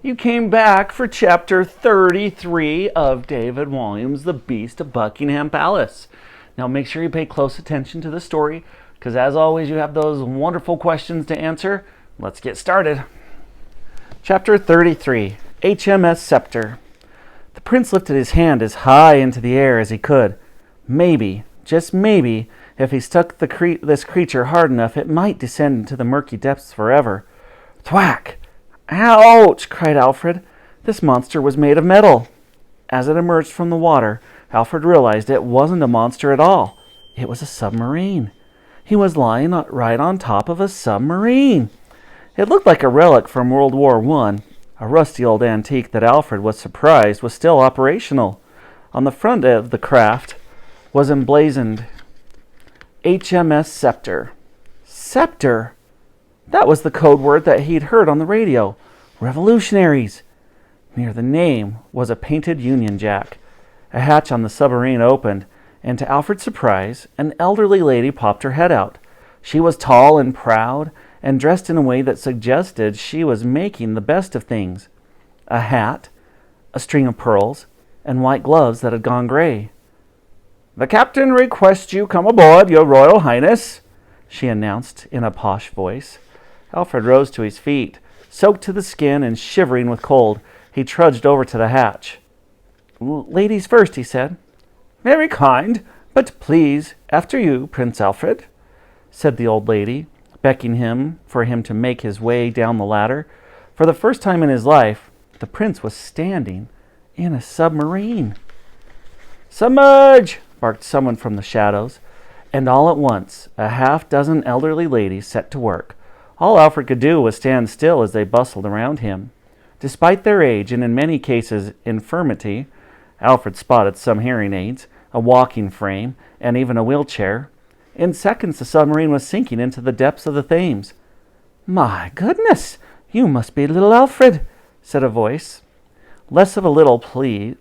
You came back for chapter 33 of David Walliams' The Beast of Buckingham Palace. Now make sure you pay close attention to the story, because as always you have those wonderful questions to answer. Let's get started. Chapter 33, HMS Scepter. The prince lifted his hand as high into the air as he could. Maybe, just maybe, if he stuck this creature hard enough, it might descend into the murky depths forever. Thwack! Ouch! Cried Alfred. This monster was made of metal. As it emerged from the water, Alfred realized it wasn't a monster at all. It was a submarine. He was lying right on top of a submarine. It looked like a relic from World War I, a rusty old antique that Alfred was surprised was still operational. On the front of the craft was emblazoned HMS Scepter. Scepter? That was the code word that he'd heard on the radio. Revolutionaries. Near the name was a painted Union Jack. A hatch on the submarine opened, and to Alfred's surprise, an elderly lady popped her head out. She was tall and proud, and dressed in a way that suggested she was making the best of things. A hat, a string of pearls, and white gloves that had gone gray. "The captain requests you come aboard, your Royal Highness," she announced in a posh voice. Alfred rose to his feet. Soaked to the skin and shivering with cold, he trudged over to the hatch. "Ladies first," he said. "Very kind, but please, after you, Prince Alfred," said the old lady, beckoning for him to make his way down the ladder. For the first time in his life, the prince was standing in a submarine. "Submerge!" barked someone from the shadows, and all at once a half-dozen elderly ladies set to work. All Alfred could do was stand still as they bustled around him. Despite their age and in many cases infirmity, Alfred spotted some hearing aids, a walking frame, and even a wheelchair. In seconds the submarine was sinking into the depths of the Thames. "My goodness, you must be little Alfred," said a voice. Less of a little, please,"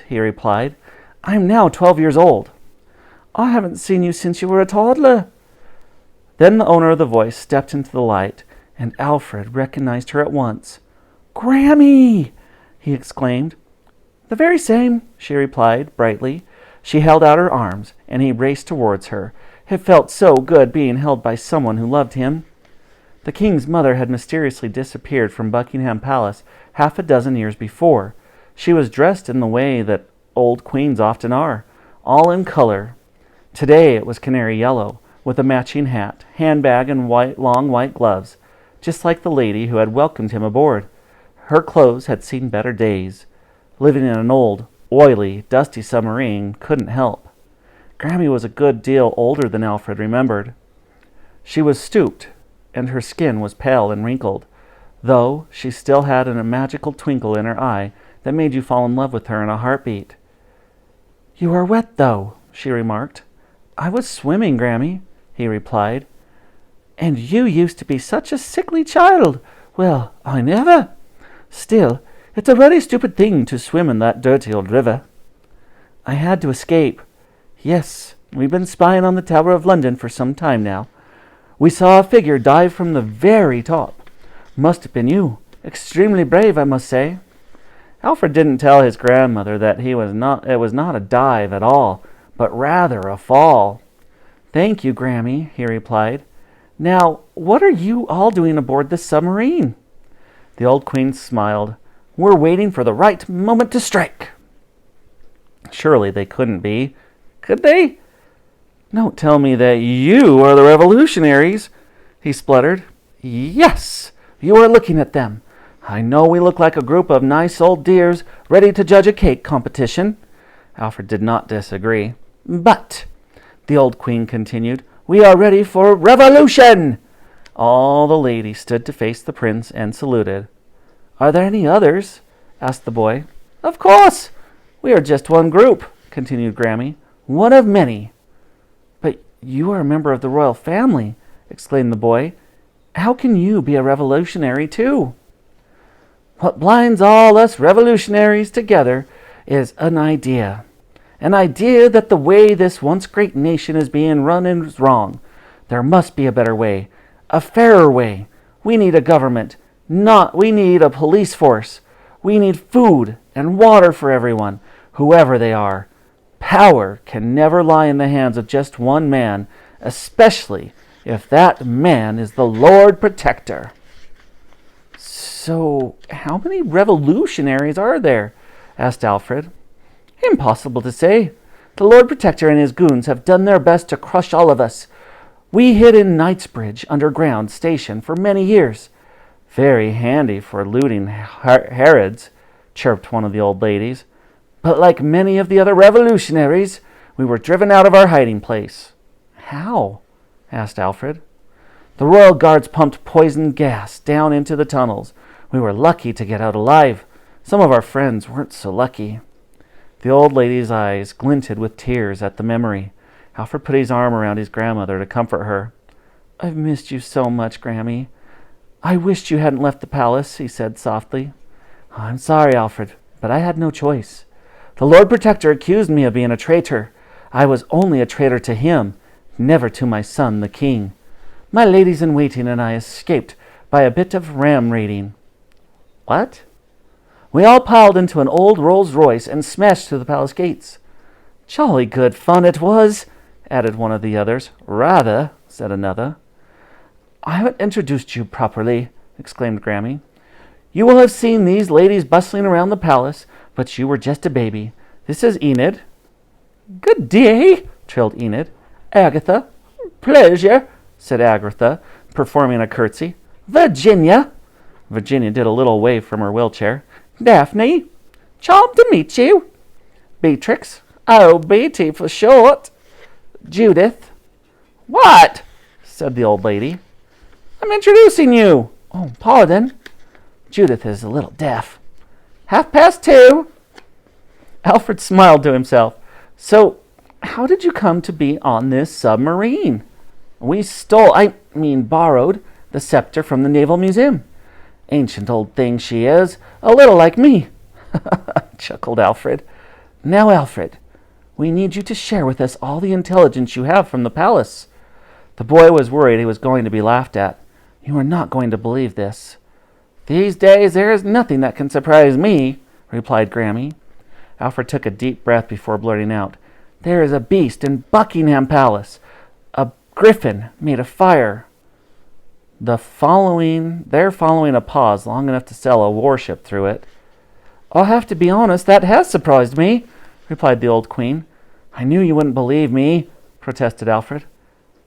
he replied. "I'm now 12 years old." "I haven't seen you since you were a toddler." Then the owner of the voice stepped into the light, and Alfred recognized her at once. "Grammy!" he exclaimed. "The very same," she replied brightly. She held out her arms, and he raced towards her. It felt so good being held by someone who loved him. The king's mother had mysteriously disappeared from Buckingham Palace half a dozen years before. She was dressed in the way that old queens often are, all in color. Today it was canary yellow, with a matching hat, handbag, and long white gloves, just like the lady who had welcomed him aboard. Her clothes had seen better days. Living in an old, oily, dusty submarine couldn't help. Grammy was a good deal older than Alfred remembered. She was stooped, and her skin was pale and wrinkled, though she still had a magical twinkle in her eye that made you fall in love with her in a heartbeat. "You are wet, though," she remarked. "I was swimming, Grammy," he replied. "And you used to be such a sickly child. Well, I never. Still, it's a very stupid thing to swim in that dirty old river." "I had to escape." "Yes, we've been spying on the Tower of London for some time now. We saw a figure dive from the very top. Must have been you. Extremely brave, I must say." Alfred didn't tell his grandmother that it was not a dive at all, but rather a fall. "Thank you, Grammy," he replied. "Now, what are you all doing aboard this submarine?" The old queen smiled. "We're waiting for the right moment to strike." Surely they couldn't be. Could they? "Don't tell me that you are the revolutionaries," he spluttered. "Yes, you are looking at them. I know we look like a group of nice old dears ready to judge a cake competition." Alfred did not disagree. "But," the old queen continued, "we are ready for revolution." All the ladies stood to face the prince and saluted. "Are there any others?" asked the boy. "Of course. We are just one group," continued Grammy. "One of many." "But you are a member of the royal family," exclaimed the boy. "How can you be a revolutionary too?" "What blinds all us revolutionaries together is an idea. An idea that the way this once great nation is being run is wrong. There must be a better way, a fairer way. We need a government, We need a police force. We need food and water for everyone, whoever they are. Power can never lie in the hands of just one man, especially if that man is the Lord Protector." "So, how many revolutionaries are there?" asked Alfred. "Impossible to say. The Lord Protector and his goons have done their best to crush all of us. We hid in Knightsbridge underground station for many years." "Very handy for looting Herods," chirped one of the old ladies. "But like many of the other revolutionaries, we were driven out of our hiding place." "How?" asked Alfred. "The royal guards pumped poison gas down into the tunnels. We were lucky to get out alive. Some of our friends weren't so lucky." The old lady's eyes glinted with tears at the memory. Alfred put his arm around his grandmother to comfort her. "I've missed you so much, Grammy. I wished you hadn't left the palace," he said softly. "I'm sorry, Alfred, but I had no choice. The Lord Protector accused me of being a traitor. I was only a traitor to him, never to my son, the king. My ladies-in-waiting and I escaped by a bit of ram raiding." "What?" "We all piled into an old Rolls-Royce and smashed through the palace gates." "Jolly good fun it was," added one of the others. "Rather," said another. "I haven't introduced you properly," exclaimed Grammy. "You will have seen these ladies bustling around the palace, but you were just a baby. This is Enid." "Good day," trilled Enid. "Agatha." "Pleasure," said Agatha, performing a curtsy. "Virginia." Virginia did a little wave from her wheelchair. "Daphne." "Charmed to meet you." "Beatrix." "Oh, Beatty for short." "Judith." "What?" said the old lady. "I'm introducing you." "Oh, pardon." "Judith is a little deaf." 2:30. Alfred smiled to himself. "So, how did you come to be on this submarine?" "We borrowed the scepter from the Naval Museum. Ancient old thing she is, a little like me," chuckled Alfred. "Now, Alfred, we need you to share with us all the intelligence you have from the palace." The boy was worried he was going to be laughed at. "You are not going to believe this." "These days there is nothing that can surprise me," replied Grammy. Alfred took a deep breath before blurting out, "There is a beast in Buckingham Palace, a griffin made of fire." They're following a pause long enough to sail a warship through it. "I'll have to be honest, that has surprised me," replied the old queen. "I knew you wouldn't believe me," protested Alfred.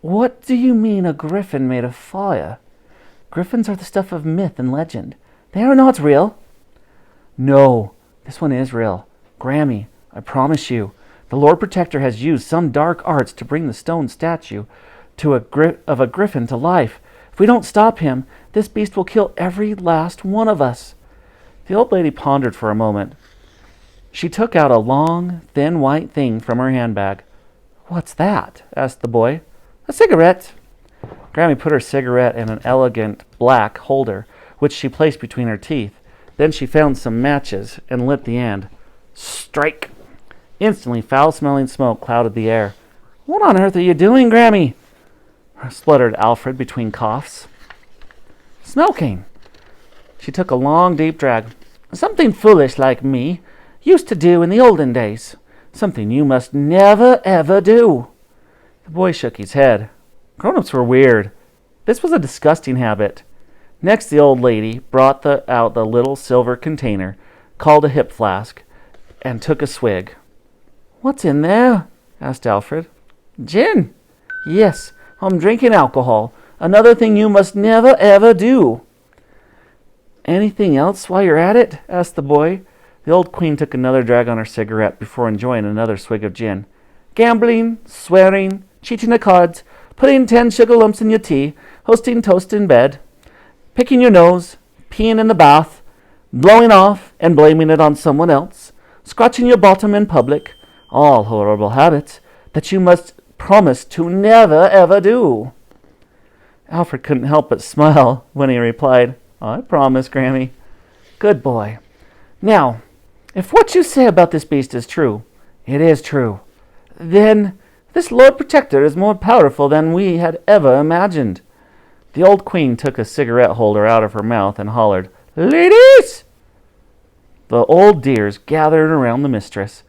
"What do you mean, a griffin made of fire? Griffins are the stuff of myth and legend. They are not real." "No, this one is real. Grammy, I promise you, the Lord Protector has used some dark arts to bring the stone statue of a griffin to life. If we don't stop him, this beast will kill every last one of us." The old lady pondered for a moment. She took out a long, thin white thing from her handbag. "What's that?" asked the boy. "A cigarette." Grammy put her cigarette in an elegant black holder, which she placed between her teeth. Then she found some matches and lit the end. Strike! Instantly, foul-smelling smoke clouded the air. "What on earth are you doing, Grammy?" spluttered Alfred between coughs. "Smoking." She took a long, deep drag. "Something foolish like me used to do in the olden days. Something you must never, ever do." The boy shook his head. Grown-ups were weird. This was a disgusting habit. Next, the old lady brought out the little silver container, called a hip flask, and took a swig. "What's in there?" asked Alfred. "Gin." "Yes, I'm drinking alcohol. Another thing you must never, ever do." "Anything else while you're at it?" asked the boy. The old queen took another drag on her cigarette before enjoying another swig of gin. "Gambling, swearing, cheating at cards, putting 10 sugar lumps in your tea, hosting toast in bed, picking your nose, peeing in the bath, blowing off and blaming it on someone else, scratching your bottom in public, all horrible habits that you must promise to never, ever do." Alfred couldn't help but smile when he replied, "I promise, Grammy." "Good boy. Now, if what you say about this beast is true," "It is true." "Then this Lord Protector is more powerful than we had ever imagined." The old queen took a cigarette holder out of her mouth and hollered, "Ladies!" The old dears gathered around the mistress.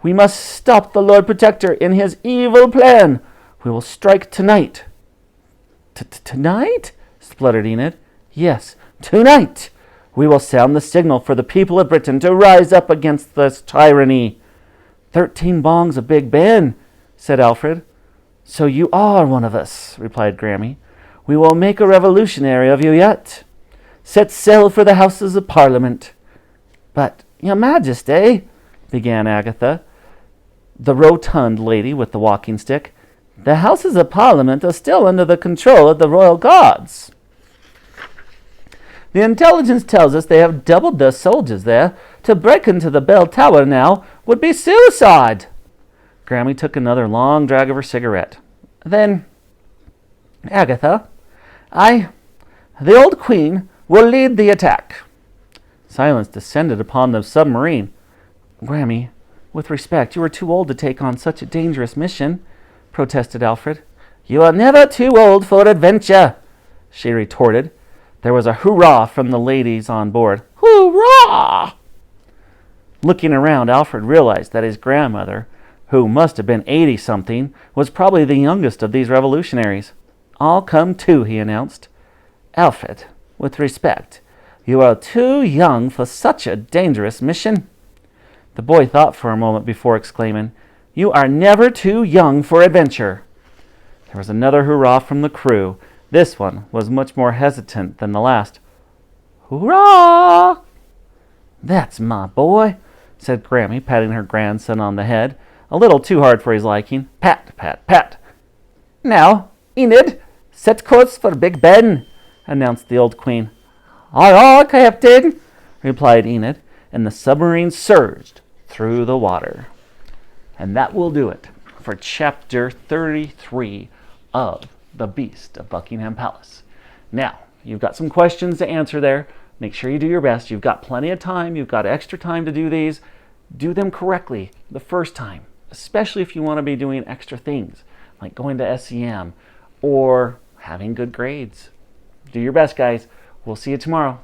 "We must stop the Lord Protector in his evil plan. We will strike tonight." "Tonight?" spluttered Enid. "Yes, tonight. We will sound the signal for the people of Britain to rise up against this tyranny." 13 bongs of Big Ben, said Alfred. "So you are one of us," replied Grammy. "We will make a revolutionary of you yet. Set sail for the Houses of Parliament." "But, Your Majesty," began Agatha, the rotund lady with the walking stick, "the Houses of Parliament are still under the control of the Royal Guards. The intelligence tells us they have doubled their soldiers there. To break into the bell tower now would be suicide." Grammy took another long drag of her cigarette. "Then, Agatha, the old queen, will lead the attack." Silence descended upon the submarine. "Grammy, with respect, you are too old to take on such a dangerous mission," protested Alfred. "You are never too old for adventure," she retorted. There was a hurrah from the ladies on board. "Hurrah!" Looking around, Alfred realized that his grandmother, who must have been 80-something, was probably the youngest of these revolutionaries. "I'll come too," he announced. "Alfred, with respect, you are too young for such a dangerous mission." The boy thought for a moment before exclaiming, "You are never too young for adventure." There was another hurrah from the crew. This one was much more hesitant than the last. "Hurrah!" "That's my boy," said Grammy, patting her grandson on the head, a little too hard for his liking. Pat, pat, pat. "Now, Enid, set course for Big Ben," announced the old queen. "Aye, aye, Captain," replied Enid, and the submarine surged through the water. And that will do it for Chapter 33 of The Beast of Buckingham Palace. Now, you've got some questions to answer there. Make sure you do your best. You've got plenty of time. You've got extra time to do these. Do them correctly the first time, especially if you want to be doing extra things, like going to SEM or having good grades. Do your best, guys. We'll see you tomorrow.